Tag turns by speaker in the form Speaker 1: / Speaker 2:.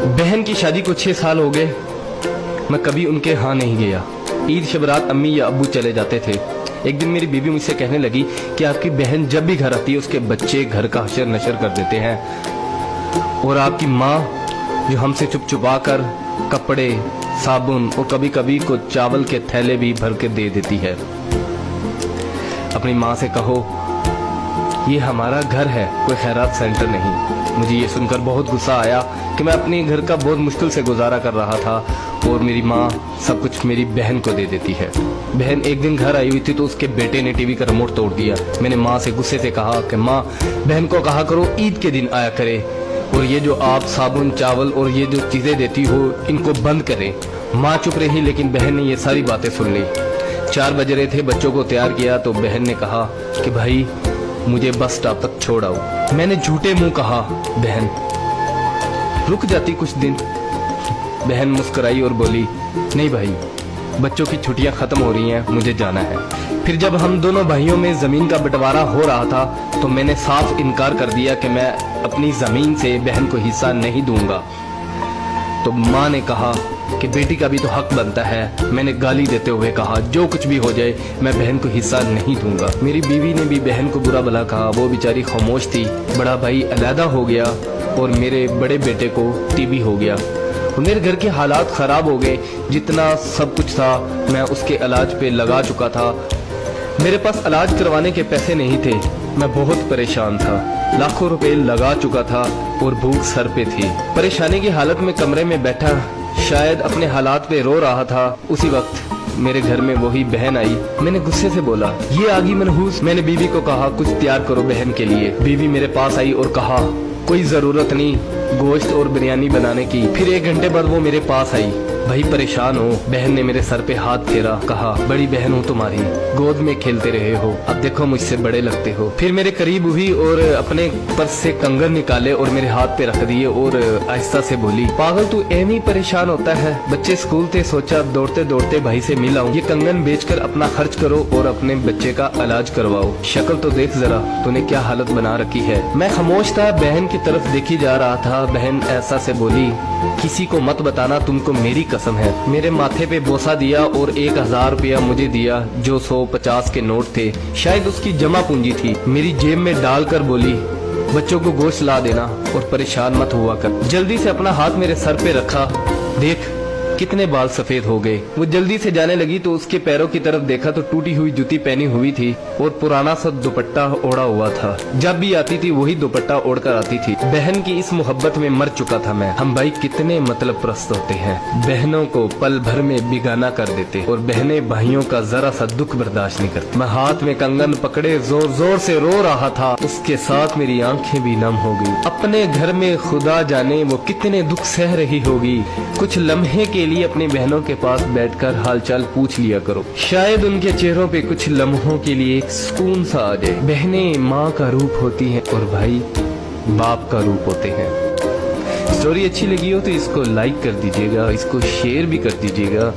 Speaker 1: बहन की शादी को 6 साल हो गए, मैं कभी उनके यहाँ नहीं गया। ईद शब रात अम्मी या अब्बू चले जाते थे। एक दिन मेरी बीवी मुझसे कहने लगी कि आपकी बहन जब भी घर आती है उसके बच्चे घर का हशर नशर कर देते हैं, और आपकी माँ जो हमसे चुप चुपा कर कपड़े, साबुन और कभी कभी को चावल के थैले भी भर के दे देती है। अपनी माँ से कहो ये हमारा घर है, कोई खैरात सेंटर नहीं। मुझे ये सुनकर बहुत गुस्सा आया कि मैं अपने घर का बहुत मुश्किल से गुजारा कर रहा था और मेरी माँ सब कुछ मेरी बहन को दे देती है। बहन एक दिन घर आई हुई थी तो उसके बेटे ने टीवी का रिमोट तोड़ दिया। मैंने माँ से गुस्से से कहा कि माँ, बहन को कहा करो ईद के दिन आया करे, और ये जो आप साबुन, चावल और ये जो चीज़ें देती हो इनको बंद करें। माँ चुप रही, लेकिन बहन ने ये सारी बातें सुन ली। 4 बज रहे थे, बच्चों को तैयार किया तो बहन ने कहा कि भाई मुझे बस स्टॉप तक छोड़ आओ। मैंने झूठे मुंह कहा बहन रुक जाती कुछ दिन। बहन मुस्कुराई और बोली नहीं भाई, बच्चों की छुट्टियां खत्म हो रही हैं, मुझे जाना है। फिर जब हम दोनों भाइयों में जमीन का बंटवारा हो रहा था तो मैंने साफ इनकार कर दिया कि मैं अपनी जमीन से बहन को हिस्सा नहीं दूंगा। तो माँ ने कहा कि बेटी का भी तो हक बनता है। मैंने गाली देते हुए कहा जो कुछ भी हो जाए मैं बहन को हिस्सा नहीं दूंगा। मेरी बीवी ने भी बहन को बुरा भला कहा, वो बेचारी खामोश थी। बड़ा भाई अलहदा हो गया और मेरे बड़े बेटे को टीबी हो गया और मेरे घर के हालात खराब हो गए। जितना सब कुछ था मैं उसके इलाज पे लगा चुका था। मेरे पास इलाज करवाने के पैसे नहीं थे, मैं बहुत परेशान था। लाखों रुपए लगा चुका था और भूख सर पे थी। परेशानी की हालत में कमरे में बैठा शायद अपने हालात पे रो रहा था। उसी वक्त मेरे घर में वही बहन आई। मैंने गुस्से से बोला ये आगी मनहूस। मैंने बीवी को कहा कुछ तैयार करो बहन के लिए। बीवी मेरे पास आई और कहा कोई जरूरत नहीं गोश्त और बिरयानी बनाने की। फिर 1 घंटे बाद वो मेरे पास आई। भाई परेशान हो। बहन ने मेरे सर पे हाथ फेरा, कहा बड़ी बहन हूँ तुम्हारी, गोद में खेलते रहे हो, अब देखो मुझसे बड़े लगते हो। फिर मेरे करीब हुई और अपने पर्स से कंगन निकाले और मेरे हाथ पे रख दिए और आहिस्ता से बोली पागल तू एवं परेशान होता है, बच्चे स्कूल थे, सोचा दौड़ते दौड़ते भाई से मिला हूँ, ये कंगन बेचकर अपना खर्च करो और अपने बच्चे का इलाज करवाओ। शक्ल तो देख जरा तूने क्या हालत बना रखी है। मैं खामोश था, बहन की तरफ देखी जा रहा था। बहन ऐसा से बोली किसी को मत बताना, तुमको मेरी कसम है। मेरे माथे पे बोसा दिया और 1000 रुपया मुझे दिया जो 150 के नोट थे, शायद उसकी जमा पूंजी थी। मेरी जेब में डालकर बोली बच्चों को गोश्त ला देना और परेशान मत हुआ कर। जल्दी से अपना हाथ मेरे सर पे रखा, देख कितने बाल सफेद हो गए। वो जल्दी से जाने लगी तो उसके पैरों की तरफ देखा तो टूटी हुई जूती पहनी हुई थी और पुराना सा दुपट्टा ओढ़ा हुआ था। जब भी आती थी वही दुपट्टा ओढ़कर आती थी। बहन की इस मोहब्बत में मर चुका था मैं। हम भाई कितने मतलब प्रस्त होते हैं, बहनों को पल भर में बिगाना कर देते और बहनें भाइयों का जरा सा दुख बर्दाश्त नहीं करती। मैं हाथ में कंगन पकड़े जोर जोर से रो रहा था, उसके साथ मेरी आंखें भी नम हो गई। अपने घर में खुदा जाने वो कितने दुख सह रही होगी। कुछ लम्हे के लिए अपनी बहनों के पास बैठकर हालचाल पूछ लिया करो, शायद उनके चेहरों पे कुछ लम्हों के लिए एक सुकून सा आ जाए। बहनें माँ का रूप होती हैं और भाई बाप का रूप होते हैं। स्टोरी अच्छी लगी हो तो इसको लाइक कर दीजिएगा, इसको शेयर भी कर दीजिएगा।